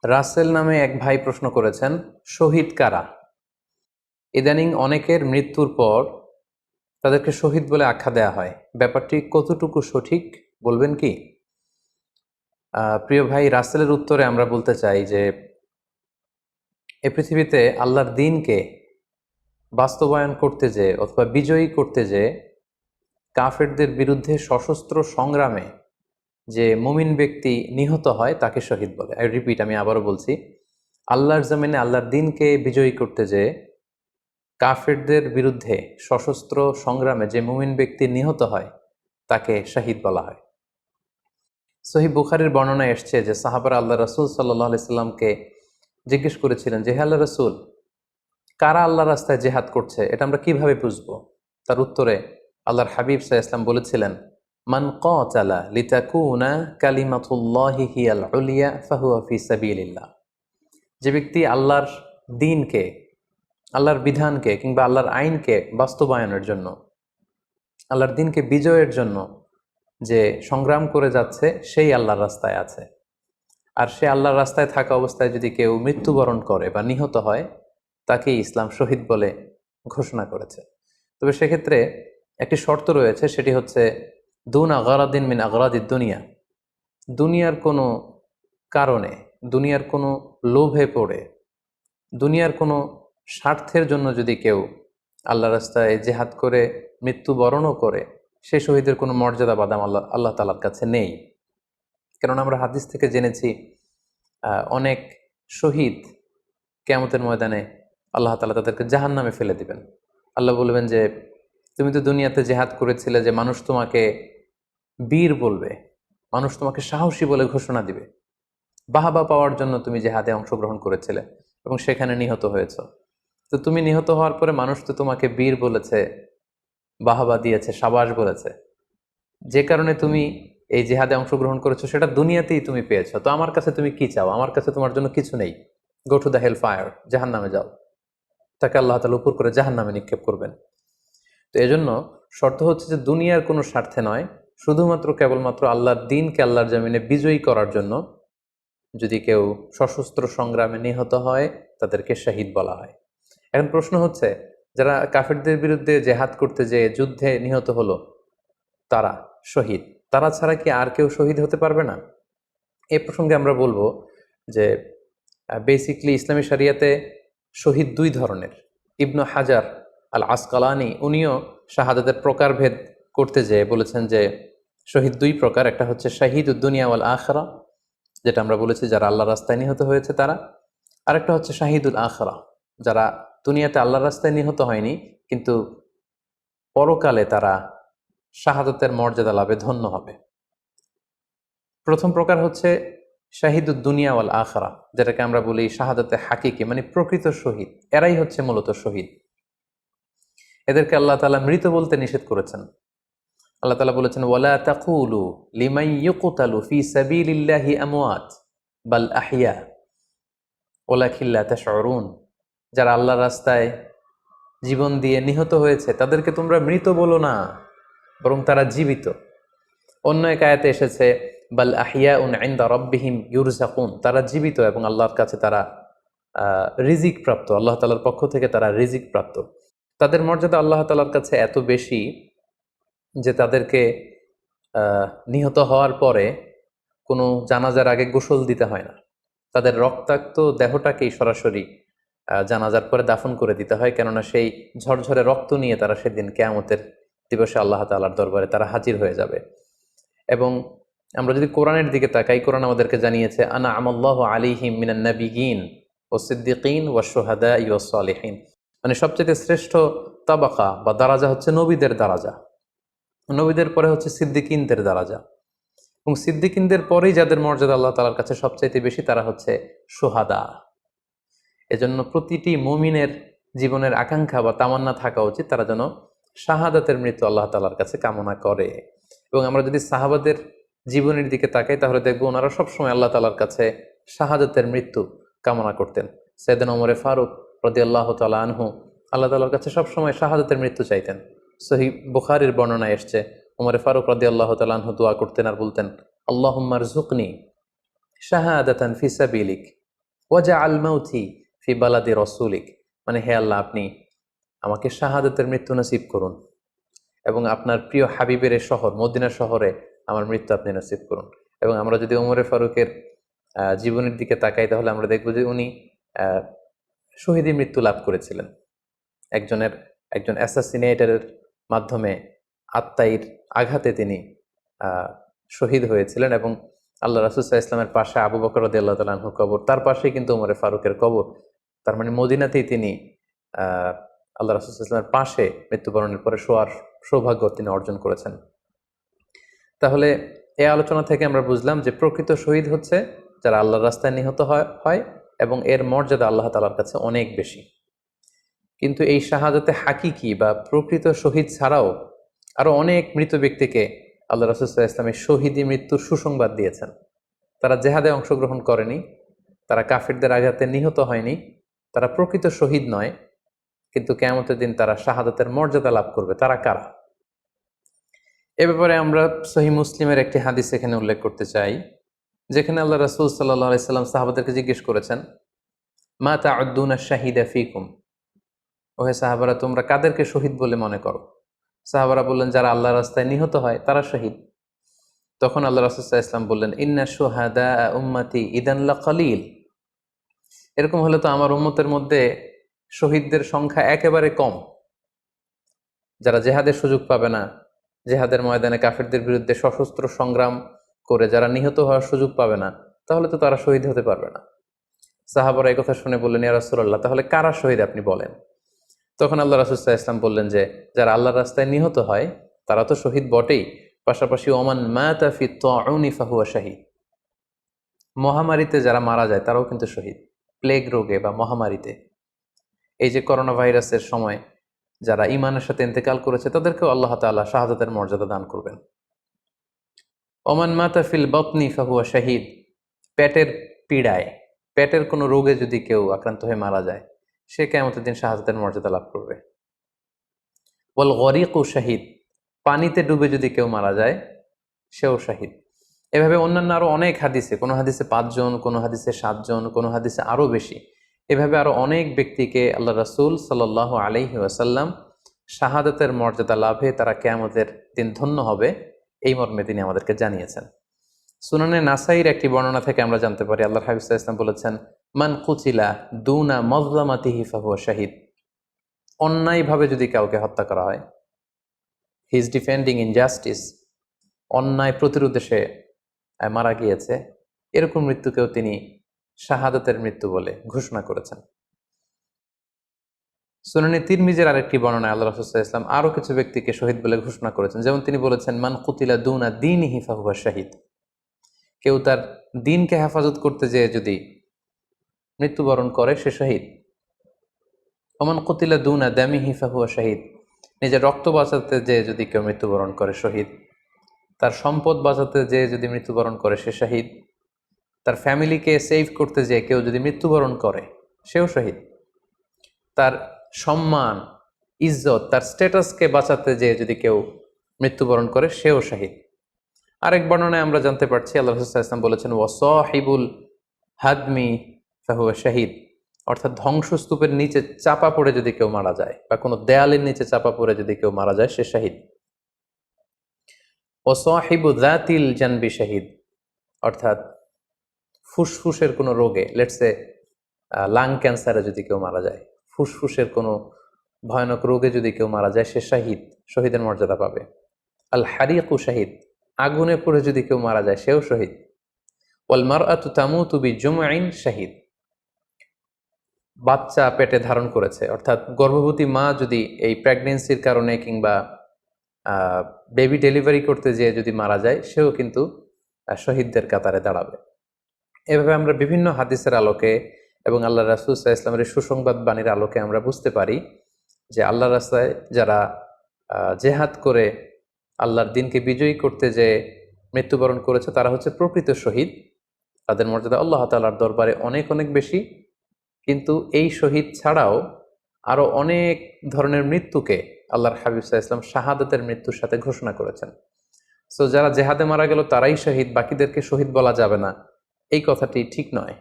রাসেল নামে এক ভাই প্রশ্ন করেছেন, শহীদ কারা? ইদানিং অনেকের মৃত্যুর পর তাদেরকে শহীদ বলে আখ্যা দেয়া হয়। ব্যাপারটি কতটুকু সঠিক বলবেন কি? প্রিয় ভাই, রাসেলের উত্তরে আমরা বলতে চাই যে এ পৃথিবীতে আল্লাহর দ্বীনকে বাস্তবায়ন করতে যেয়ে অথবা বিজয়ী করতে যেয়ে কাফেরদের বিরুদ্ধে সশস্ত্র সংগ্রামে যে মুমিন ব্যক্তি নিহত হয় তাকে শহীদ বলে। আমি আবারও বলছি, আল্লাহর জমিনে আল্লাহর দ্বীনকে বিজয়ী করতে যেয়ে কাফেরদের বিরুদ্ধে সশস্ত্র সংগ্রামে যে মুমিন ব্যক্তি নিহত হয় তাকে শহীদ বলা হয়। সহিহ বুখারীর বর্ণনায় এসছে যে সাহাবারা আল্লাহ রাসূল সাল্লাল্লাহু আলাইহি সাল্লামকে জিজ্ঞেস করেছিলেন যে, হে আল্লাহ রাসূল, কারা আল্লাহর রাস্তায় জিহাদ করছে এটা আমরা কিভাবে বুঝবো? তার উত্তরে আল্লাহর হাবিব সাল্লাল্লাহু আলাইহি ওয়াসাল্লাম বলেছিলেন, মান কাতালা লিতাকুনা কালিমাতুল্লাহি হিয়াল উলিয়া ফাহুয়া ফি সাবিলিল্লাহ। যে ব্যক্তি আল্লাহর দ্বীনকে, আল্লাহর বিধানকে কিংবা আল্লাহর আইনকে বাস্তবায়নের জন্য, আল্লাহর দ্বীনকে বিজয়ের জন্য যে সংগ্রাম করে যাচ্ছে সেই আল্লাহর রাস্তায় আছে। আর সে আল্লাহর রাস্তায় থাকা অবস্থায় যদি কেউ মৃত্যুবরণ করে বা নিহত হয়, তাকেই ইসলাম শহীদ বলে ঘোষণা করেছে। তবে সেক্ষেত্রে একটি শর্ত রয়েছে, সেটি হচ্ছে দুন আগরাদিন মিন আগরাদিদ দুনিয়া। দুনিয়ার কোনো কারণে, দুনিয়ার কোনো লোভে পড়ে, দুনিয়ার কোনো স্বার্থের জন্য যদি কেউ আল্লাহ রাস্তায় জেহাদ করে মৃত্যুবরণও করে, সে শহীদের কোনো মর্যাদা বাদাম আল্লাহ তাআলার কাছে নেই। কেননা আমরা হাদিস থেকে জেনেছি অনেক শহীদ কিয়ামতের ময়দানে আল্লাহ তাআলা তাদেরকে জাহান্নামে ফেলে দিবেন। আল্লাহ বলবেন যে, তুমি তো দুনিয়াতে জেহাদ করেছিলে যে মানুষ তোমাকে বীর বলবে, মানুষ তোমাকে সাহসী বলে ঘোষণা দিবে, বাহাবা পাওয়ার জন্য তুমি জেহাদে অংশগ্রহণ করেছিলে এবং সেখানে নিহত হয়েছ। তো তুমি নিহত হওয়ার পরে মানুষ তো তোমাকে বীর বলেছে, বাহাবা দিয়েছে, সাবাস বলেছে, যে কারণে তুমি এই জেহাদে অংশগ্রহণ করেছো সেটা দুনিয়াতেই তুমি পেয়েছো। তো আমার কাছে তুমি কি চাও? আমার কাছে তোমার জন্য কিছু নেই। Go to the hell fire, জাহান নামে যাও। তাকে আল্লাহ তাআলা উপর করে জাহান নামে নিক্ষেপ করবেন। তো এজন্য শর্ত হচ্ছে যে দুনিয়ার কোনো স্বার্থে নয়, শুধুমাত্র কেবলমাত্র আল্লাহর দ্বীনকে আল্লাহর জমিনে বিজয়ী করার জন্য যদি কেউ সশস্ত্র সংগ্রামে নিহত হয় তাদেরকে শহীদ বলা হয়। এখন প্রশ্ন হচ্ছে, যারা কাফেরদের বিরুদ্ধে জেহাদ করতে যেয়ে যুদ্ধে নিহত হলো তারা শহীদ, তারা ছাড়া কি আর কেউ শহীদ হতে পারবে না? এই প্রসঙ্গে আমরা বলবো যে বেসিকলি ইসলামী শরিয়াতে শহীদ দুই ধরনের। ইবনু হাজার আল আসকালানি উনিও শাহাদাতের প্রকারভেদ করতে যেয়ে বলেছেন যে শহীদ দুই প্রকার। একটা হচ্ছে শাহিদুদ দুনিয়া ওয়াল আখরা, যেটা আমরা বলেছি যারা আল্লাহর রাস্তায় নিহত হয়েছে তারা। আরেকটা হচ্ছে শাহিদুল আখরা, যারা দুনিয়াতে আল্লাহর রাস্তায় নিহত হয়নি কিন্তু পরকালে তারা শাহাদাতের মর্যাদা লাভে ধন্য হবে। প্রথম প্রকার হচ্ছে শাহিদুদ দুনিয়া ওয়াল আখরা, যেটাকে আমরা বলি শাহাদাতে হাকিকি, মানে প্রকৃত শহীদ। এরাই হচ্ছে মূলত শহীদ। এদেরকে আল্লাহ তাআলা মৃত বলতে নিষেধ করেছেন। আল্লাহ তাআলা বলেছেন, ওয়ালা তাকুলু লিমান ইউকতালু ফি সাবিলিল্লাহি আমওয়াত বাল আহইয়া ওয়ালাকিন লা তাশউরুন। যারা আল্লাহর রাস্তায় জীবন দিয়ে নিহত হয়েছে তাদেরকে তোমরা মৃত বলো না, বরং তারা জীবিত। অন্য এক আয়াতে এসেছে, বাল আহিয়াউন ইনদা রাব্বিহিম ইউরযাকুন, তারা জীবিত এবং আল্লাহর কাছে তারা রিজিক প্রাপ্ত, আল্লাহ তাআলার পক্ষ থেকে তারা রিজিক প্রাপ্ত। তাদের মর্যাদা আল্লাহ তাআলার কাছে এত বেশি যে তাদেরকে নিহত হওয়ার পরে কোনো জানাজার আগে গোসল দিতে হয় না। তাদের রক্তাক্ত দেহটাকেই সরাসরি জানাজার পরে দাফন করে দিতে হয়, কেননা সেই ঝরঝরে রক্ত নিয়ে তারা সেদিন কিয়ামতের দিবসে আল্লাহ তাআলার দরবারে তারা হাজির হয়ে যাবে। এবং আমরা যদি কোরআনের দিকে তাকাই, কোরআন আমাদেরকে জানিয়েছে, আনা আমাল্লাহু আলাইহিম মিনান নাবিয়িন ওয়াস সিদ্দিকিন ওয়াশ শুহাদাই ওয়াস সালিহিন, মানে সবচেয়ে শ্রেষ্ঠ তাবাকা বা দারাজা হচ্ছে নবীদের দারাজা, নবীদের পরে হচ্ছে সিদ্দিকিনদের দারাজা, এবং সিদ্দিকিনদের পরেই যাদের মর্যাদা আল্লাহ তাআলার কাছে সবচাইতে বেশি তারা হচ্ছে শুহাদা। এজন্য প্রতিটি মুমিনের জীবনের আকাঙ্ক্ষা বা তামান্না থাকা উচিত তারা যেন শাহাদাতের মৃত্যু আল্লাহ তাআলার কাছে কামনা করে। এবং আমরা যদি সাহাবাদের জীবনের দিকে তাকাই তাহলে দেখবো ওনারা সবসময় আল্লাহ তাআলার কাছে শাহাদাতের মৃত্যু কামনা করতেন। সাইয়েদনা ওমর ফারুক রাদিয়াল্লাহু তাআলা আনহু আল্লাহ তাআলার কাছে সবসময় শাহাদাতের মৃত্যু চাইতেন। সহিহ বুখারীর বর্ণনায় এসছে, ওমর ফারুক রাদিয়াল্লাহু তাআলা আনহু দোয়া করতেন আর বলতেন, আল্লাহুম্মা রযুকনি শাহাদাতান ফি সাবিলিক ওয়াজআল মাউতি ফি বালাদি রাসূলিক, মানে হে আল্লাহ, আপনি আমাকে শাহাদাতের মৃত্যু নসিব করুন এবং আপনার প্রিয় হাবিবের এই শহর মদিনা শহরে আমার মৃত্যু আপনি নসিব করুন। এবং আমরা যদি ওমরে ফারুকের জীবনের দিকে তাকাই, তাহলে আমরা দেখব যে উনি শহীদী মৃত্যু লাভ করেছিলেন। একজন অ্যাসাসিনেটরের মাধ্যমে আত্মাইর আঘাতে তিনি শহীদ হয়েছিলেন। এবং আল্লাহ রাসূল সাল্লাল্লাহু আলাইহি ওয়াসাল্লামের পাশে আবু বকর রাদিয়াল্লাহু তাআলা আনহুর কবর, তার পাশেই কিন্তু ওমরে ফারুকের কবর। তার মানে মদিনাতেই তিনি আল্লাহ রাসূল সাল্লাল্লাহু আলাইহি ওয়াসাল্লামের পাশে মৃত্যুবরণের পরে শোয়ার সৌভাগ্য তিনি অর্জন করেছেন। তাহলে এই আলোচনা থেকে আমরা বুঝলাম যে প্রকৃত শহীদ হচ্ছে যারা আল্লাহর রাস্তায় নিহত হয় এবং এর মর্যাদা আল্লাহ তাআলার কাছে অনেক বেশি। কিন্তু এই শাহাদাতে হাকিকি বা প্রকৃত শহীদ ছাড়াও আরো অনেক মৃত ব্যক্তিকে আল্লাহ রাসূল সাল্লাল্লাহু আলাইহি ওয়াসাল্লাম শহীদী মৃত্যুর সুসংবাদ দিয়েছেন। তারা জেহাদে অংশগ্রহণ করেনি, তারা কাফিরদের আঘাতে নিহত হয়নি, তারা প্রকৃত শহীদ নয়, কিন্তু কিয়ামতের দিন তারা শাহাদাতের মর্যাদা লাভ করবে। তারা কারা? এ ব্যাপারে আমরা সহিহ মুসলিমের একটি হাদিস এখানে উল্লেখ করতে চাই, যেখানে আল্লাহ রাসূল সাল্লাল্লাহু আলাইহি ওয়াসাল্লাম সাহাবাদেরকে জিজ্ঞেস করেছেন, মা তা'উদ্দুনা শাহিদা ফীকুম, ওহে সাহাবারা, তোমরা কাদেরকে শহীদ বলে মনে করো? সাহাবারা বললেন, যারা আল্লাহর রাস্তায় নিহত হয় তারা শহীদ। তখন আল্লাহ রাসূল সাল্লাল্লাহু আলাইহি ওয়াসাল্লাম বললেন, ইন্না শুহাদা উম্মতি ইদান লাকালিল, এরকম হলে তো আমার উম্মতের মধ্যে শহীদদের সংখ্যা একেবারে কম। যারা জেহাদের সুযোগ পাবে না, জেহাদের ময়দানে কাফিরদের বিরুদ্ধে সশস্ত্র সংগ্রাম করে যারা নিহত হওয়ার সুযোগ পাবে না, তাহলে তো তারা শহীদ হতে পারবে না। সাহাবারা এই কথা শুনে বললেন, ইয়া রাসূলুল্লাহ, তাহলে কারা শহীদ আপনি বলেন। তখন আল্লাহ রাসূল সাল্লাল্লাহু আলাইহি ওয়াসাল্লাম বললেন যে, যারা আল্লাহর রাস্তায় নিহত হয় তারা তো শহীদ বটেই, পাশাপাশি ওমান মাতা ফি তাউনি ফাহুয়া শাহীদ, মহামারীতে যারা মারা যায় তারাও কিন্তু শহীদ। প্লেগ রোগে বা মহামারীতে, এই যে করোনা ভাইরাসের সময় যারা ঈমানের সাথে ইন্তেকাল করেছে তাদেরকেও আল্লাহ তাআলা শাহাদাতের মর্যাদা দান করবেন। ওমান মাতা ফিল বাতনি ফাহুয়া শাহীদ, পেটের পীড়ায়, পেটের কোনো রোগে যদি কেউ আক্রান্ত হয়ে মারা যায়, সে কিয়ামতের দিন শাহাদাতের মর্যাদা লাভ করবে। ওয়াল গরিকু শাহীদ, পানিতে ডুবে যদি কেউ মারা যায় সেও শাহীদ। এভাবে অন্যান্য আরো অনেক হাদিসে, কোনো হাদিসে 5 জন, কোনো হাদিসে 7 জন, কোনো হাদিসে আরো বেশি, এভাবে আরো অনেক ব্যক্তিকে আল্লাহ রাসূল সাল্লাল্লাহু আলাইহি ওয়াসাল্লাম শাহাদাতের মর্যাদা লাভে তারা কিয়ামতের দিন ধন্য হবে এই মর্মে তিনি আমাদেরকে জানিয়েছেন। সুনানে নাসাইর একটি বর্ণনা থেকে আমরা জানতে পারি, আল্লাহর হাবিব সাল্লাল্লাহু আলাইহি ওয়াসাল্লাম বলেছেন, মান কুতিলা দুনা মাজলামাতিহি ফাহুয়া শাহীদ, অন্যায়ভাবে যদি কাউকে হত্যা করা হয়, হি ইজ ডিফেন্ডিং ইনজাস্টিস, অন্যায় প্রতিরোধে সে মারা গিয়েছে, এরকম মৃত্যুকেও তিনি শাহাদাতের মৃত্যু বলে ঘোষণা করেছেন। সুনানে তিরমিজির আরেকটি বর্ণনায় আল্লাহ রাসূল সাল্লাল্লাহু আলাইহি ওয়াসাল্লাম আরো কিছু ব্যক্তিকে শহীদ বলে ঘোষণা করেছেন। যেমন তিনি বলেছেন, মান কুতিলা দুনা দীনিহি ফাহুয়া শাহীদ, কেউ তার দ্বীনকে হেফাজত করতে যেয়ে যদি মৃত্যুবরণ করে সে শহীদ। ওমান কুতিলা দুনা দামিহি ফাহুয়া শাহীদ, নিজের রক্ত বাঁচাতে যেয়ে যদি কেউ মৃত্যুবরণ করে শহীদ। তার সম্পদ বাঁচাতে যেয়ে যদি মৃত্যুবরণ করে সে শহীদ। তার ফ্যামিলিকে সেভ করতে যেয়ে কেউ যদি মৃত্যুবরণ করে সেও শহীদ। তার সম্মান, ইজ্জত, তার স্ট্যাটাসকে বাঁচাতে যেয়ে যদি কেউ মৃত্যুবরণ করে সেও শহীদ। আরেক বর্ণনায় আমরা জানতে পারছি, আল্লাহ রাসূল সাল্লাল্লাহু আলাইহি ওয়াসাল্লাম বলেছেন, ওয়াসাহিবুল হাদমি ফাহুয়া শাহীদ, অর্থাৎ ধ্বংসস্তূপের নিচে চাপা পড়ে যদি কেউ মারা যায় বা কোনো দেয়ালের নিচে চাপা পড়ে যদি কেউ মারা যায় সে শহীদ। ওয়াসাহিবু যাতিল জানবি শাহীদ, অর্থাৎ ফুসফুসের কোনো রোগে, লেটসে লাং ক্যান্সারে যদি কেউ মারা যায়, ফুসফুসের কোনো ভয়ানক রোগে যদি কেউ মারা যায় সে শাহীদ, শহীদের মর্যাদা পাবে। আল হারিকু শাহীদ, আগুনে পড়ে যদি কেউ মারা যায় সেও শহীদ। ওয়াল মারআতু তামুতু বিজুমইন শাহীদ, বাচ্চা পেটে ধারণ করেছে, অর্থাৎ গর্ভবতী মা যদি এই প্রেগনেন্সির কারণে কিংবা বেবি ডেলিভারি করতে যেয়ে যদি মারা যায় সেও কিন্তু শহীদদের কাতারে দাঁড়াবে। এভাবে আমরা বিভিন্ন হাদিসের আলোকে এবং আল্লাহ রাসূল সাল্লাল্লাহু আলাইহি ওয়াসাল্লামের সুসংবাদ বাণীর আলোকে আমরা বুঝতে পারি যে আল্লাহর রাস্তায় যারা জেহাদ করে আল্লাহর দ্বীনকে বিজয়ী করতে যে মৃত্যুবরণ করেছে তারা হচ্ছে প্রকৃত শহীদ। তাদের মর্যাদা আল্লাহ তাআলার দরবারে অনেক অনেক বেশি। কিন্তু এই শহীদ ছাড়াও আরো অনেক ধরনের মৃত্যুকে আল্লাহর হাবিব সাল্লাল্লাহু আলাইহি ওয়াসাল্লাম শাহাদাতের মৃত্যুর সাথে ঘোষণা করেছেন। সো যারা জেহাদে মারা গেল তারাই শহীদ, বাকিদেরকে শহীদ বলা যাবে না, এই কথাটি ঠিক নয়।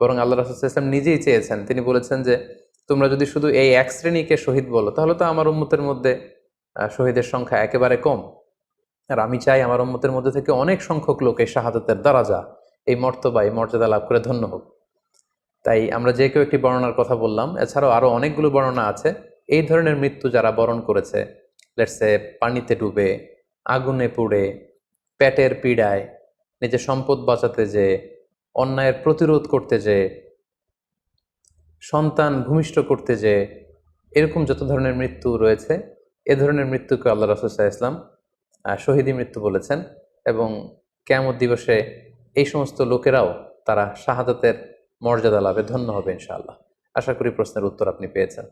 বরং আল্লাহ রাসূল সাল্লাল্লাহু আলাইহি ওয়াসাল্লাম নিজেই চেয়েছেন, তিনি বলেছেন যে তোমরা যদি শুধু এই এক শ্রেণীকে শহীদ বলো তাহলে তো আমার উম্মতের মধ্যে শহীদের সংখ্যা একেবারে কম। আর আমি চাই আমার উম্মতের মধ্যে থেকে অনেক সংখ্যক লোক এই শাহাদাতের দারাজা, এই মর্তবা, এই মর্যাদা লাভ করে ধন্য হোক। তাই আমরা যে কেউ একটি বর্ণনার কথা বললাম, এছাড়াও আরো অনেকগুলো বর্ণনা আছে। এই ধরনের মৃত্যু যারা বরণ করেছে, লেটসে পানিতে ডুবে, আগুনে পুড়ে, পেটের পীড়ায়, নিজের সম্পদ বাঁচাতে যে, অন্যায়ের প্রতিরোধ করতে যে, সন্তান ভূমিষ্ঠ করতে যে, এরকম যত ধরনের মৃত্যু রয়েছে, এ ধরনের মৃত্যুকে আল্লাহ রাসূল সাল্লাল্লাহু আলাইহি ওয়াসাল্লাম শহীদী মৃত্যু বলেছেন। এবং কিয়ামত দিবসে এই সমস্ত লোকেরাও তারা শাহাদাতের মর্যাদা লাভে ধন্য হবে ইনশাআল্লাহ। আশা করি প্রশ্নের উত্তর আপনি পেয়েছেন।